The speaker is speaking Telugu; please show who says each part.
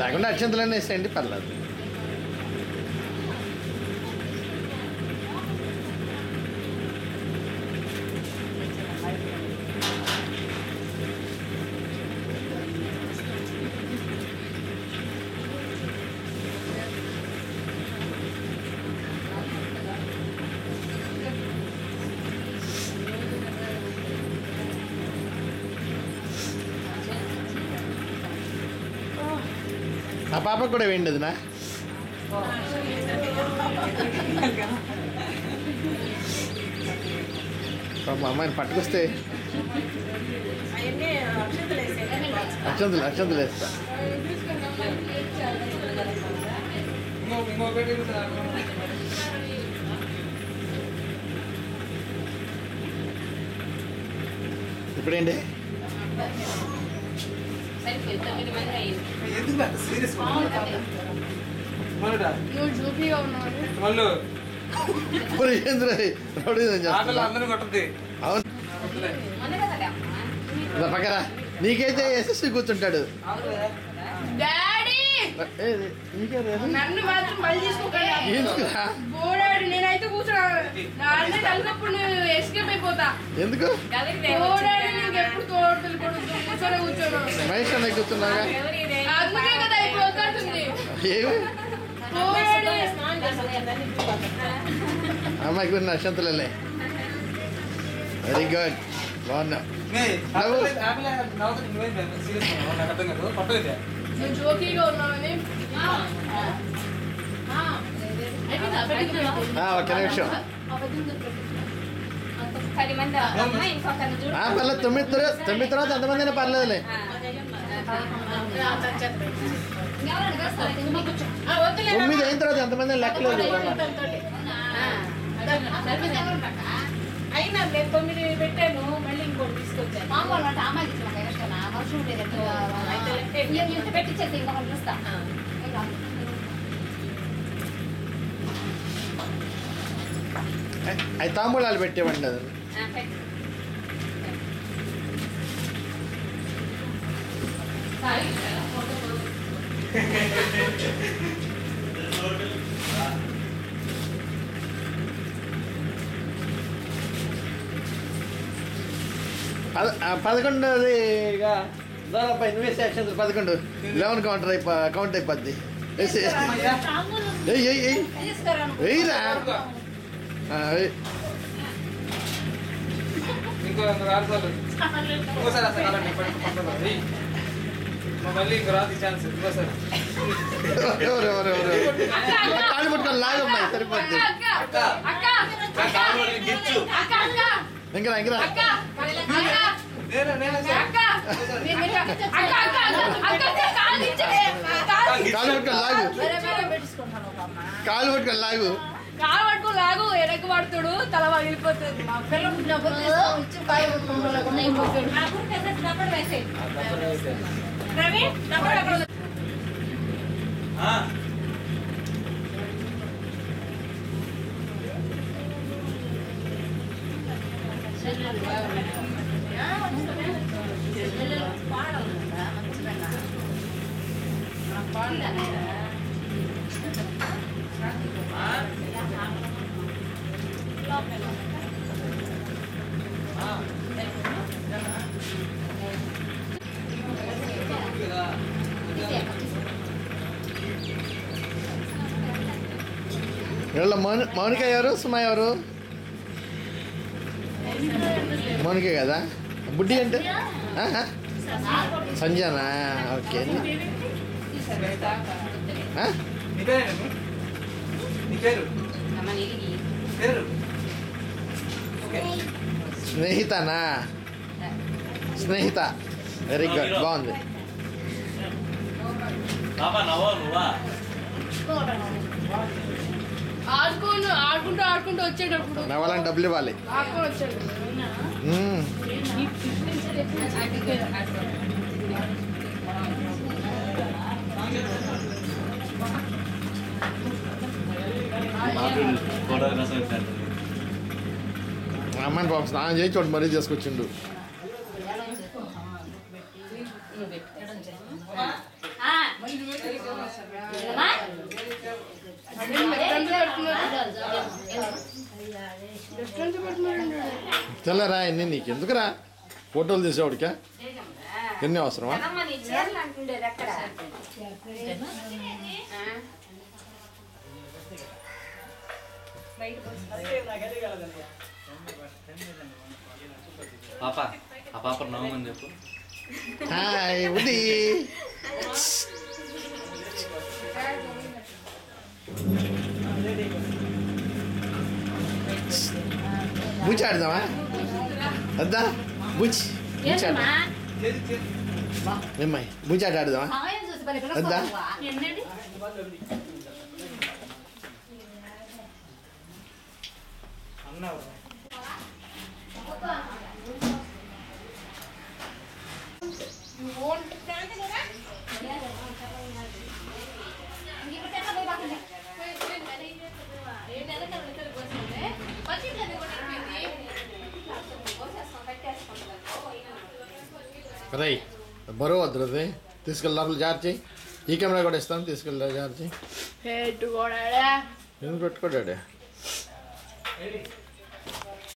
Speaker 1: లేకుండా అక్షంతలన్నీ వేసేయండి, పర్లేదు. ఆ పాపకు కూడా వేయండి అదినా. పాప అమ్మాయిని పట్టుకొస్తే అక్షంతలు వేస్తా. ఇప్పుడేంటి పక్కరా నీకైతే యశస్వి కూర్చుంటాడు. ఎందుకు మహేష్ అన్న కూర్చున్నాగా అమ్మాయి గురి అక్షంతలే. వెరీ గుడ్, బాగున్నా. ఒక్క నిమిషం. పర్లేదు, తొమ్మిది తర్వాత ఎంతమంది అయినా పర్లేదులే. 9 అయిన తర్వాత ఎంతమంది లెక్కలేదు.
Speaker 2: అయినా నేను 9 పెట్టాను, మళ్ళీ ఇంకోటి తీసుకొచ్చాను.
Speaker 1: అవి తాంబూలాలు పెట్టేవండి. అది పదకొండుగా దాదాపు ఇన్వెస్ట్ యాక్షన్ 11 11 కౌంట్ అయిపోద్ది. వెయ్యిరా కాళ్ళు పట్టుకొని లాగమ్మాయి సరిపోద్ది. ఇంకా ఇంకా కాలు పట్టుకొని లాగు
Speaker 2: వెనక్కి పడుతుడు, తల పగిలిపోతుంది.
Speaker 1: వీళ్ళ మౌనిక ఎవరు, సుమా ఎవరు? మౌనిక కదా. బుడ్డి అంటే సంజనా. ఓకే, స్నేహితనా? స్నేహిత, వెరీ గుడ్, బాగుంది.
Speaker 2: ఆడుకుంటూ వచ్చేటప్పుడు
Speaker 1: నవ్వాలని డబ్బులు ఇవ్వాలి.
Speaker 3: ఫోటో కోసం పెట్టాడు.
Speaker 1: మా అమ్మాయిని పాపం స్నానం చేసి చోటు మరీ చేసుకొచ్చిండు. తెల్లరా ఎన్ని నీకు ఎందుకురా ఫోటోలు తీసేవాడికా ఎన్ని అవసరమా?
Speaker 3: పాప ఆ పాప నవ్వమని చెప్పు.
Speaker 1: హాయ్ ఉడి బుచ్చి ఆడదామా? వద్దా బుచ్చి బుచ్చి ఆడ ఏమ్మాయి బుచ్చి ఆట ఆడదామా? వద్దా? రై బరువు వద్దు తీసుకెళ్ళి జాగ్రత్త చేయి. ఈ కెమెరా కూడా ఇస్తాను తీసుకెళ్ళి జాగ్రత్త చేయి. ఎందుకు పెట్టుకోడాడే?